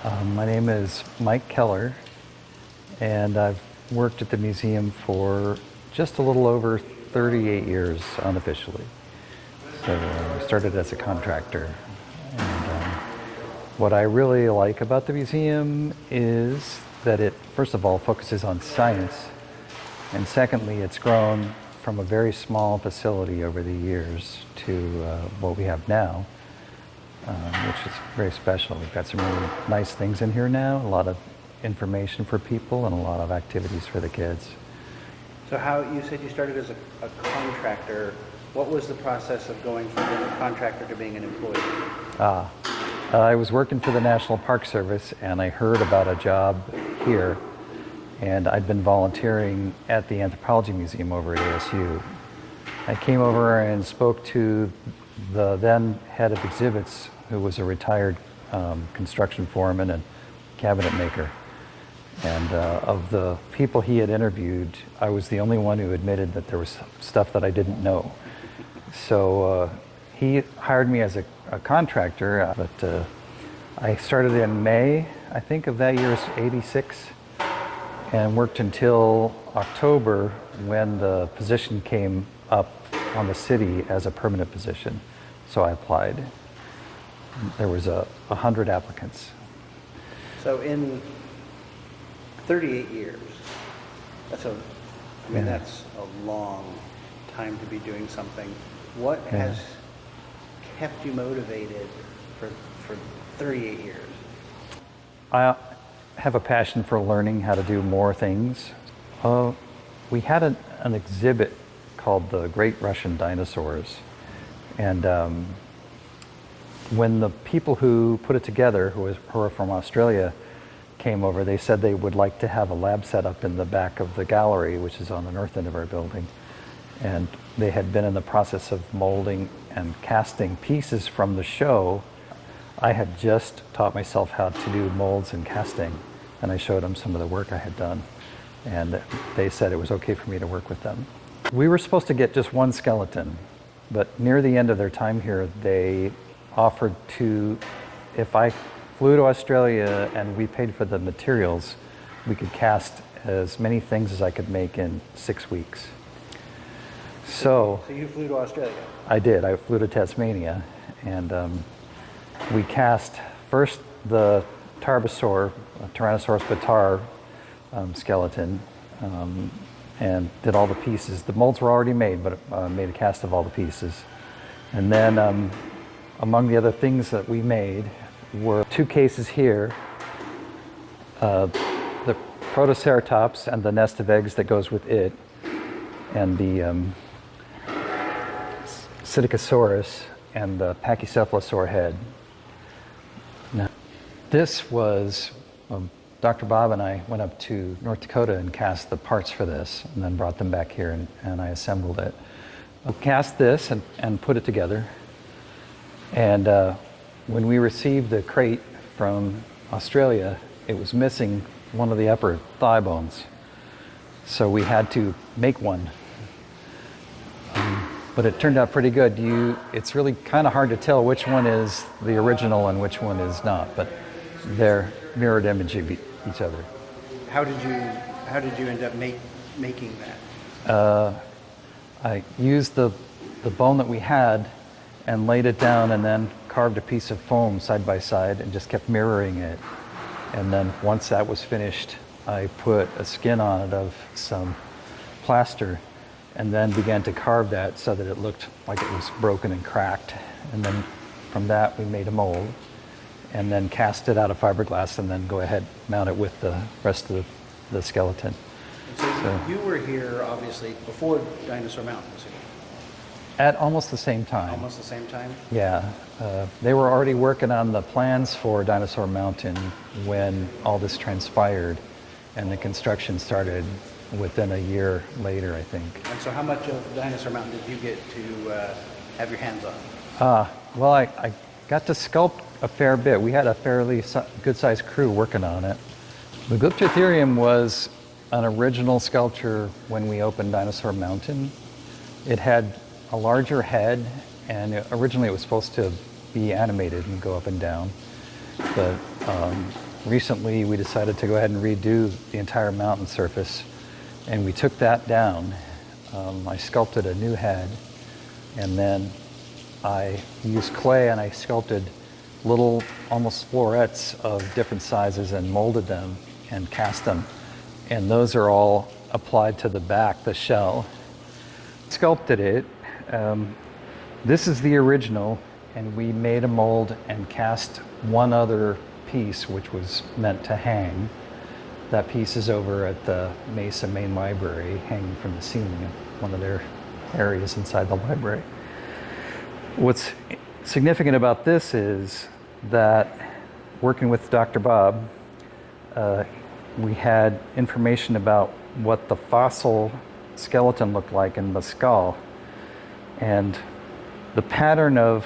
My name is Mike Keller, and I've worked at the museum for just a little over 38 years unofficially. So I started as a contractor. And what I really like about the museum is that it, first of all, focuses on science, and secondly, it's grown from a very small facility over the years to what we have now, which is very special. We've got some really nice things in here now, a lot of information for people and a lot of activities for the kids. So how, you said you started as a contractor. What was the process of going from being a contractor to being an employee? I was working for the National Park Service and I heard about a job here, and I'd been volunteering at the Anthropology Museum over at ASU. I came over and spoke to the then head of exhibits, who was a retired construction foreman and cabinet maker. And of the people he had interviewed, I was the only one who admitted that there was stuff that I didn't know. So he hired me as a contractor, but I started in May, I think, of that year, '86, and worked until October when the position came up on the city as a permanent position. So I applied. There was 100 applicants. So in 38 years, that's a long time to be doing something. What has kept you motivated for 38 years? I have a passion for learning how to do more things. We had an exhibit called The Great Russian Dinosaurs, and when the people who put it together, who are from Australia, came over, they said they would like to have a lab set up in the back of the gallery, which is on the north end of our building. And they had been in the process of molding and casting pieces from the show. I had just taught myself how to do molds and casting, and I showed them some of the work I had done, and they said it was okay for me to work with them. We were supposed to get just one skeleton, but near the end of their time here, they offered to, if I flew to Australia and we paid for the materials, we could cast as many things as I could make in 6 weeks. So you flew to Australia? I did. I flew to Tasmania, and we cast first the Tarbosaur, Tyrannosaurus bataar skeleton, and did all the pieces. The molds were already made, but made a cast of all the pieces. And then among the other things that we made were 2 cases here, the Protoceratops and the nest of eggs that goes with it, and the Psittacosaurus and the Pachycephalosaur head. Now, this was, Dr. Bob and I went up to North Dakota and cast the parts for this, and then brought them back here, and I assembled it. I cast this and put it together, and when we received the crate from Australia, it was missing one of the upper thigh bones. So we had to make one. But it turned out pretty good. It's really kind of hard to tell which one is the original and which one is not, but they're mirrored image of each other. How did you end up making that? I used the bone that we had and laid it down, and then carved a piece of foam side by side and just kept mirroring it. And then once that was finished, I put a skin on it of some plaster, and then began to carve that so that it looked like it was broken and cracked. And then from that we made a mold, and then cast it out of fiberglass, and then go ahead, mount it with the rest of the skeleton. So you were here obviously before Dinosaur Mountain was here. At almost the same time. Almost the same time? Yeah. They were already working on the plans for Dinosaur Mountain when all this transpired, and the construction started within a year later, I think. And so how much of Dinosaur Mountain did you get to have your hands on? Well, I got to sculpt a fair bit. We had a fairly good-sized crew working on it. The Glyptotherium was an original sculpture when we opened Dinosaur Mountain. It had a larger head, and originally it was supposed to be animated and go up and down. But recently we decided to go ahead and redo the entire mountain surface, and we took that down. I sculpted a new head, and then I used clay and I sculpted little almost florets of different sizes and molded them and cast them. And those are all applied to the back, the shell. Sculpted it. This is the original, and we made a mold and cast one other piece which was meant to hang. That piece is over at the Mesa Main Library, hanging from the ceiling in one of their areas inside the library. What's significant about this is that working with Dr. Bob, we had information about what the fossil skeleton looked like in the skull. And the pattern of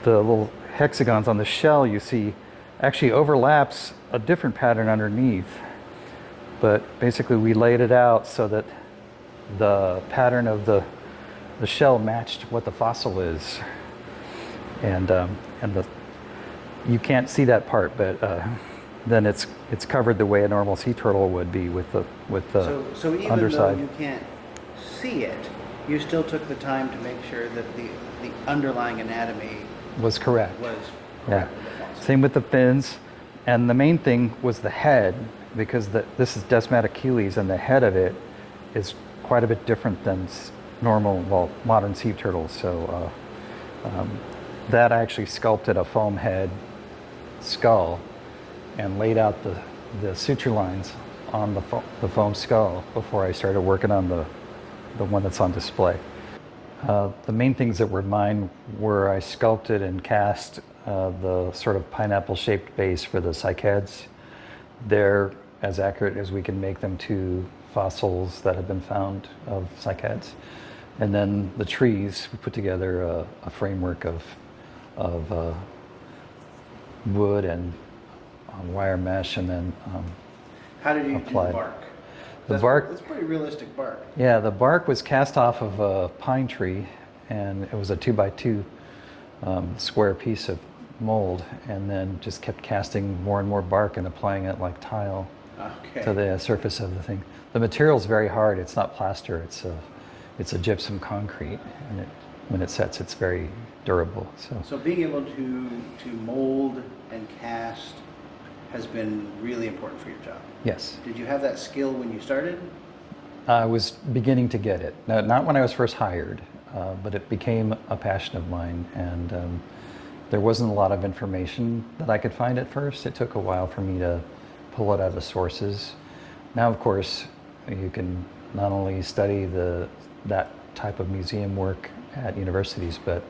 the little hexagons on the shell you see actually overlaps a different pattern underneath. But basically we laid it out so that the pattern of the shell matched what the fossil is. And you can't see that part, but then it's covered the way a normal sea turtle would be with the So even underside. though you can't see it, you still took the time to make sure that the underlying anatomy Was correct. was Yeah. correct with the fossil. Same with the fins, and the main thing was the head, because this is Desmat Achilles, and the head of it is quite a bit different than modern sea turtles. So that I actually sculpted a foam head skull and laid out the suture lines on the foam skull before I started working on the one that's on display. The main things that were mine were I sculpted and cast the sort of pineapple-shaped base for the cycads. They're as accurate as we can make them to fossils that have been found of cycads. And then the trees, we put together a framework of wood and wire mesh, and then How did you do the applied. bark? The bark- That's pretty realistic bark. Yeah, the bark was cast off of a pine tree, and it was a 2x2 square piece of mold, and then just kept casting more and more bark and applying it like tile Okay. to the surface of the thing. The material's very hard. It's not plaster. It's a gypsum concrete, and when it sets, it's very durable. So being able to mold and cast has been really important for your job. Yes, Did you have that skill when you started? I was beginning to get it. Not when I was first hired, but it became a passion of mine, and there wasn't a lot of information that I could find at first. It took a while for me to pull it out of sources. Now, of course, you can not only study that type of museum work at universities, but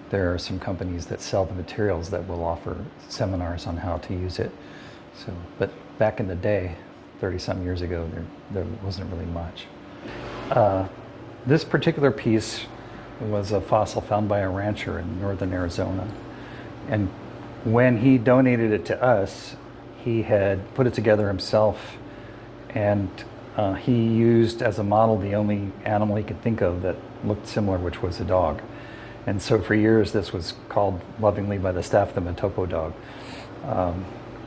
there are some companies that sell the materials that will offer seminars on how to use it. So, but back in the day, 30-some years ago, there wasn't really much. This particular piece was a fossil found by a rancher in northern Arizona. And when he donated it to us, he had put it together himself, and he used as a model the only animal he could think of that looked similar, which was a dog. And so for years, this was called lovingly by the staff the Matopo dog.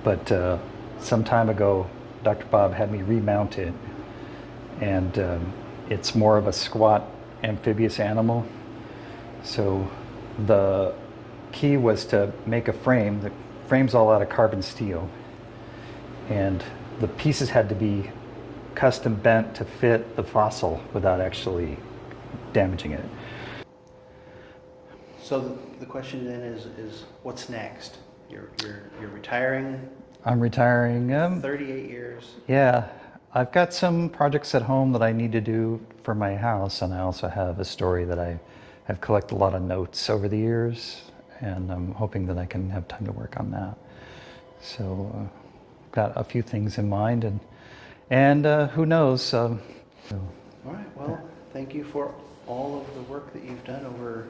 But some time ago, Dr. Bob had me remount it, and it's more of a squat amphibious animal. So the key was to make a frame. The frame's all out of carbon steel, and the pieces had to be custom bent to fit the fossil without actually damaging it. So the question then is what's next? You're retiring. I'm retiring. 38 years. Yeah, I've got some projects at home that I need to do for my house, and I also have a story that I have collected a lot of notes over the years, and I'm hoping that I can have time to work on that. So, got a few things in mind, and who knows? All right. Well, thank you for all of the work that you've done over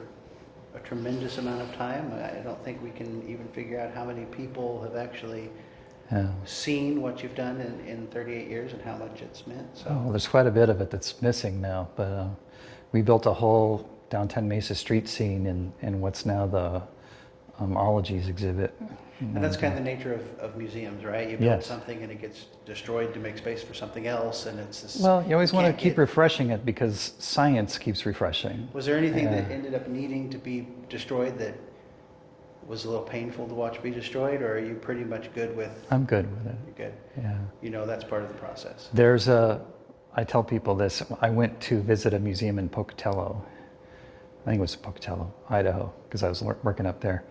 a tremendous amount of time. I don't think we can even figure out how many people have actually seen what you've done in 38 years and how much it's meant. So. Oh, there's quite a bit of it that's missing now, but we built a whole downtown Mesa street scene in what's now the ologies exhibit. And that's kind of the nature of museums, right? You build Yes. something and it gets destroyed to make space for something else, and it's this. Well, you always want to can't keep get- refreshing it because science keeps refreshing. Was there anything that Yeah. ended up needing to be destroyed that was a little painful to watch be destroyed, or are you pretty much good with? I'm good with it. You're good. Yeah. You know that's part of the process. I tell people this, I went to visit a museum in Pocatello. I think it was Pocatello, Idaho, because I was working up there.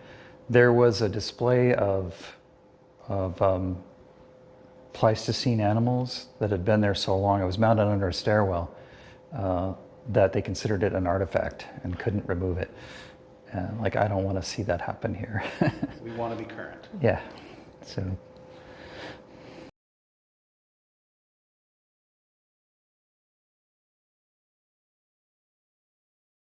There was a display of Pleistocene animals that had been there so long. It was mounted under a stairwell that they considered it an artifact and couldn't remove it. Like, I don't want to see that happen here. We want to be current. Yeah. So